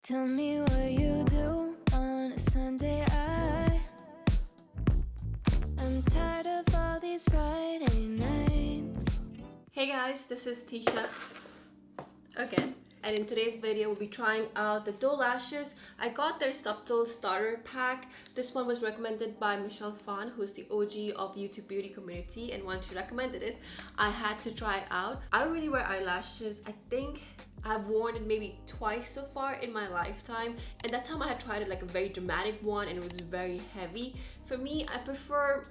Tell me what you do on a Sunday. I'm tired of all these Friday nights. Hey guys, this is Tisha again, and in today's video we'll be trying out the Doe lashes. I got their Subtle Starter Pack. This one was recommended by Michelle Phan, who's the OG of YouTube beauty community, and once she recommended it, I had to try it out. I don't really wear eyelashes. I think I've worn it maybe twice so far in my lifetime, and that time I had tried it like a very dramatic one and it was very heavy. For me, I prefer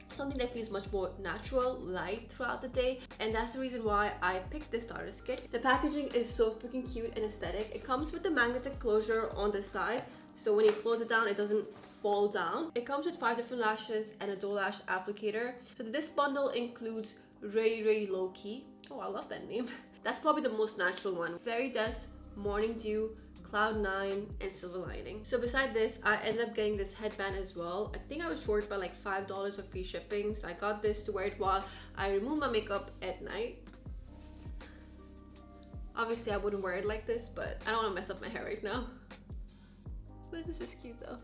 something that feels much more natural, light throughout the day, and that's the reason why I picked this starter kit. The packaging is so freaking cute and aesthetic. It comes with the magnetic closure on the side, so when you close it down, it doesn't fall down. It comes with 5 different lashes and a Doe Lash Applicator. So this bundle includes really low key. Oh, I love that name. That's probably the most natural one. Fairy Dust, Morning Dew, Cloud9, and Silver Lining. So beside this, I ended up getting this headband as well. I think I was short by like $5 for free shipping, so I got this to wear it while I remove my makeup at night. Obviously I wouldn't wear it like this, but I don't want to mess up my hair right now. But this is cute though.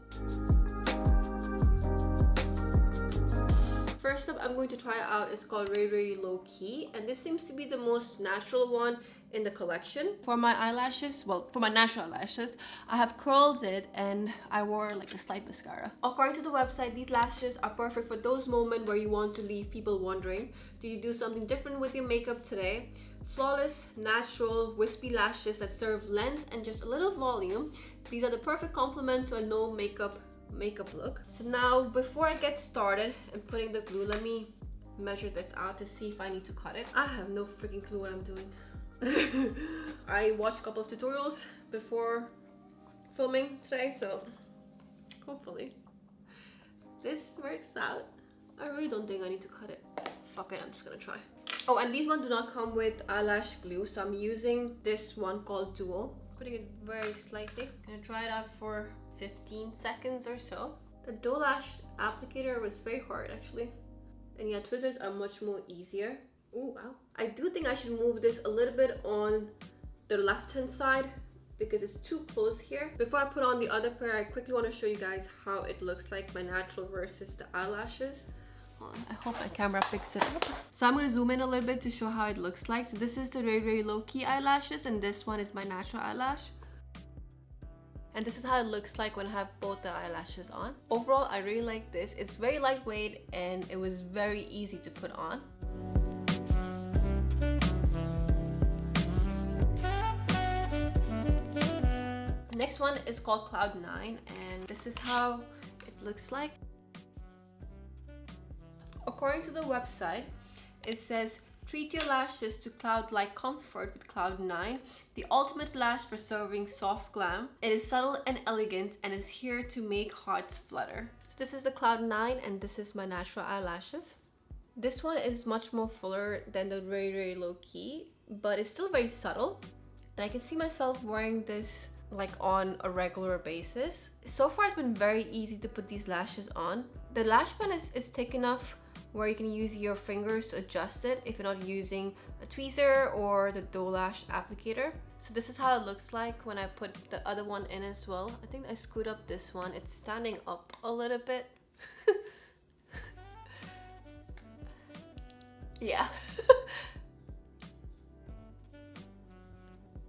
First up, I'm going to try it out. It's called really low key, and this seems to be the most natural one in the collection. For my eyelashes, well, for my natural lashes, I have curled it and I wore like a slight mascara. According to the website, these lashes are perfect for those moments where you want to leave people wondering, do you do something different with your makeup today? Flawless, natural, wispy lashes that serve length and just a little volume. These are the perfect complement to a no makeup look. So now, before I get started and putting the glue, let me measure this out to see if I need to cut it. I have no freaking clue what I'm doing. I watched a couple of tutorials before filming today, so hopefully this works out. I really don't think I need to cut it. Fuck it, I'm just gonna try. Oh, and these ones do not come with eyelash glue, so I'm using this one called Duo. Putting it very slightly. Gonna try it out for 15 seconds or so. The Doe Lash Applicator was very hard actually, and yeah, tweezers are much more easier. Oh wow. I do think I should move this a little bit on the left hand side because it's too close here. Before I put on the other pair, I quickly want to show you guys how it looks like, my natural versus the eyelashes. I hope my camera picks it up. So I'm going to zoom in a little bit to show how it looks like. So this is the very low key eyelashes, and this one is my natural eyelash. And this is how it looks like when I have both the eyelashes on. Overall, I really like this. It's very lightweight and it was very easy to put on. Next one is called Cloud9, and this is how it looks like. According to the website, it says, treat your lashes to cloud-like comfort with Cloud9, the ultimate lash for serving soft glam. It is subtle and elegant and is here to make hearts flutter. So this is the Cloud9 and this is my natural eyelashes. This one is much more fuller than the very low key, but it's still very subtle. And I can see myself wearing this like on a regular basis. So far it's been very easy to put these lashes on. The lash pen is thick enough where you can use your fingers to adjust it if you're not using a tweezer or the Doe Lash Applicator. So this is how it looks like when I put the other one in as well. I think I screwed up this one. It's standing up a little bit. Yeah.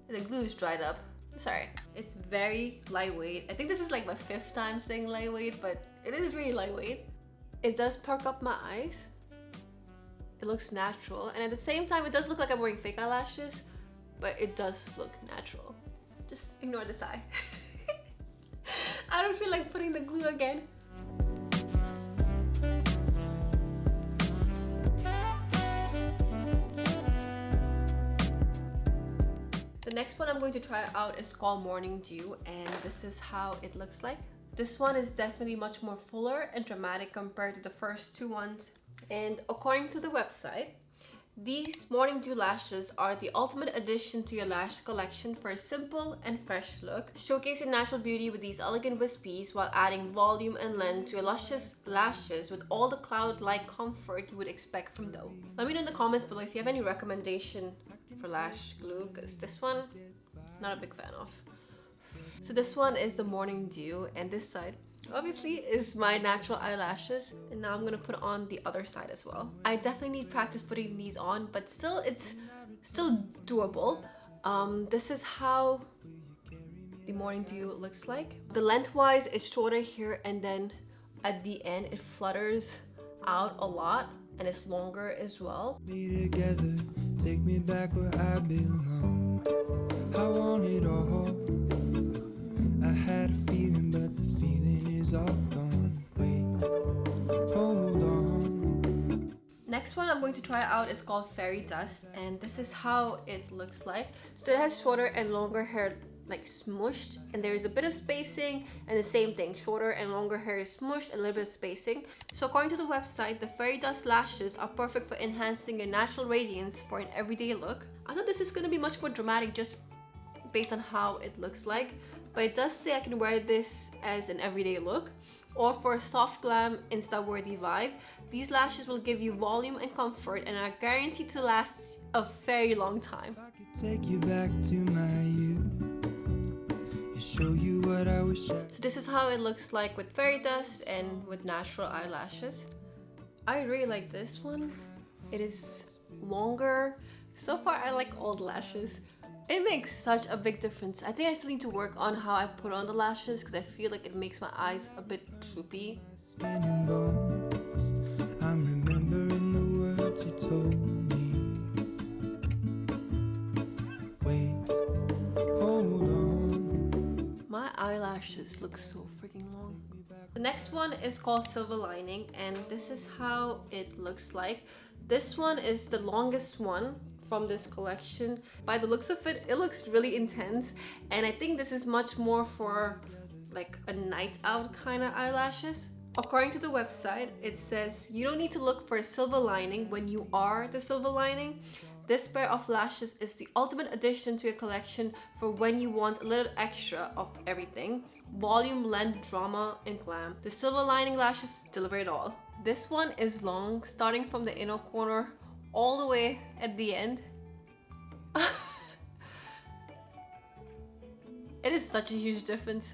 The glue is dried up. Sorry. It's very lightweight. I think this is like my 5th time saying lightweight, but it is really lightweight. It does perk up my eyes. It looks natural, and at the same time it does look like I'm wearing fake eyelashes, but it does look natural. Just ignore this eye. I don't feel like putting the glue again. The next one I'm going to try out is called Morning Dew, and this is how it looks like. This one is definitely much more fuller and dramatic compared to the first two ones. And according to the website, these Morning Dew lashes are the ultimate addition to your lash collection for a simple and fresh look, showcasing natural beauty with these elegant wispies while adding volume and length to your luscious lashes with all the cloud-like comfort you would expect from Doe. Let me know in the comments below if you have any recommendation for lash glue, because this one, not a big fan of. So this one is the Morning Dew, and this side obviously is my natural eyelashes, and now I'm gonna put on the other side as well. I definitely need practice putting these on, but still it's still doable. This is how the Morning Dew looks like. The lengthwise is shorter here, and then at the end it flutters out a lot and it's longer as well. Be together, take me back where I belong. I want it all. I had a feeling, but the feeling is all gone. Wait, hold on. Next one I'm going to try out is called Fairy Dust, and this is how it looks like. So it has shorter and longer hair, like smushed, and there is a bit of spacing, and the same thing, shorter and longer hair is smushed and a little bit of spacing. So according to the website, the Fairy Dust lashes are perfect for enhancing your natural radiance for an everyday look. I thought this is going to be much more dramatic just based on how it looks like, but it does say I can wear this as an everyday look or for a soft glam Insta-worthy vibe. These lashes will give you volume and comfort and are guaranteed to last a very long time. If I could take you back to my youth, show you what I wish I... So this is how it looks like with fairy dust and with natural eyelashes. I really like this one. It is longer. So far I like all the lashes. It makes such a big difference. I think I still need to work on how I put on the lashes because I feel like it makes my eyes a bit droopy. Skin and bone. I'm remembering the words you told me. Wait, hold on. My eyelashes look so freaking long. The next one is called Silver Lining, and this is how it looks like. This one is the longest one from this collection. By the looks of it, it looks really intense, and I think this is much more for like a night out kind of eyelashes. According to the website, it says you don't need to look for a silver lining when you are the silver lining. This pair of lashes is the ultimate addition to your collection for when you want a little extra of everything. Volume, length, drama, and glam. The Silver Lining lashes deliver it all. This one is long, starting from the inner corner all the way at the end. It is such a huge difference.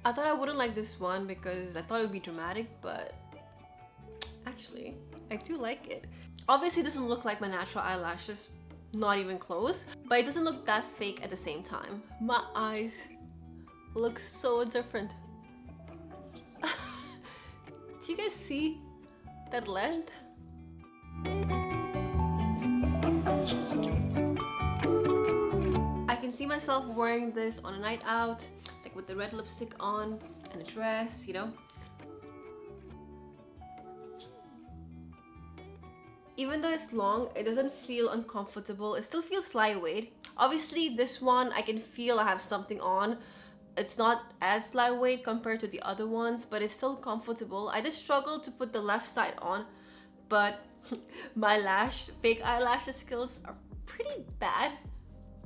I thought I wouldn't like this one because I thought it would be dramatic, but actually, I do like it. Obviously, it doesn't look like my natural eyelashes, not even close, but it doesn't look that fake at the same time. My eyes look so different. Do you guys see that length? I can see myself wearing this on a night out, like with the red lipstick on and a dress, you know? Even though it's long, it doesn't feel uncomfortable. It still feels lightweight. Obviously, this one, I can feel I have something on. It's not as lightweight compared to the other ones, but it's still comfortable. I just struggled to put the left side on, but my fake eyelash skills are pretty bad.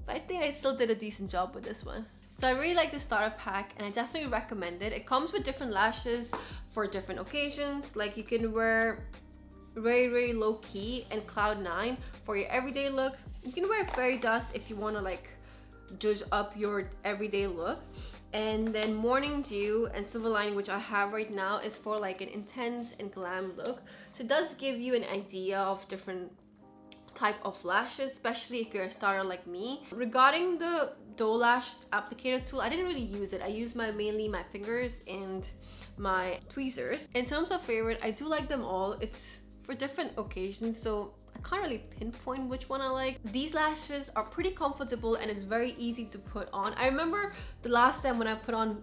But I think I still did a decent job with this one. So I really like this starter pack, and I definitely recommend it. It comes with different lashes for different occasions. Like you can wear very low key and cloudnine for your everyday look. You can wear fairy dust if you want to like judge up your everyday look, and then Morning Dew and Silver Lining, which I have right now, is for like an intense and glam look. So it does give you an idea of different type of lashes, especially if you're a starter like me. Regarding the Doe Lash Applicator tool, I didn't really use it. I use mainly my fingers and my tweezers. In terms of favorite, I do like them all. It's for different occasions, so I can't really pinpoint which one I like. These lashes are pretty comfortable and it's very easy to put on. I remember the last time when I put on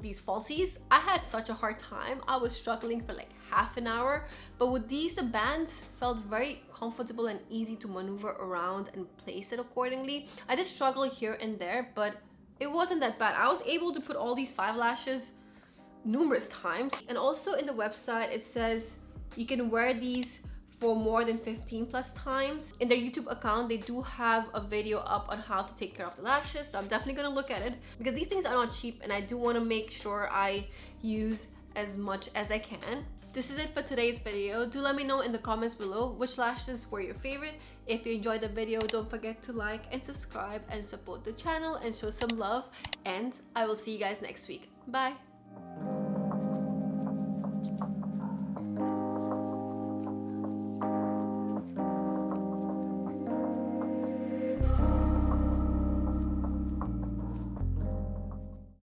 these falsies, I had such a hard time. I was struggling for like half an hour, but with these, the bands felt very comfortable and easy to maneuver around and place it accordingly. I did struggle here and there, but it wasn't that bad. I was able to put all these 5 lashes numerous times. And also in the website, it says you can wear these for more than 15 plus times. In their YouTube account, they do have a video up on how to take care of the lashes, so I'm definitely gonna look at it because these things are not cheap and I do want to make sure I use as much as I can. This is it for today's video. Do let me know in the comments below which lashes were your favorite. If you enjoyed the video, don't forget to like and subscribe and support the channel and show some love. And I will see you guys next week. Bye!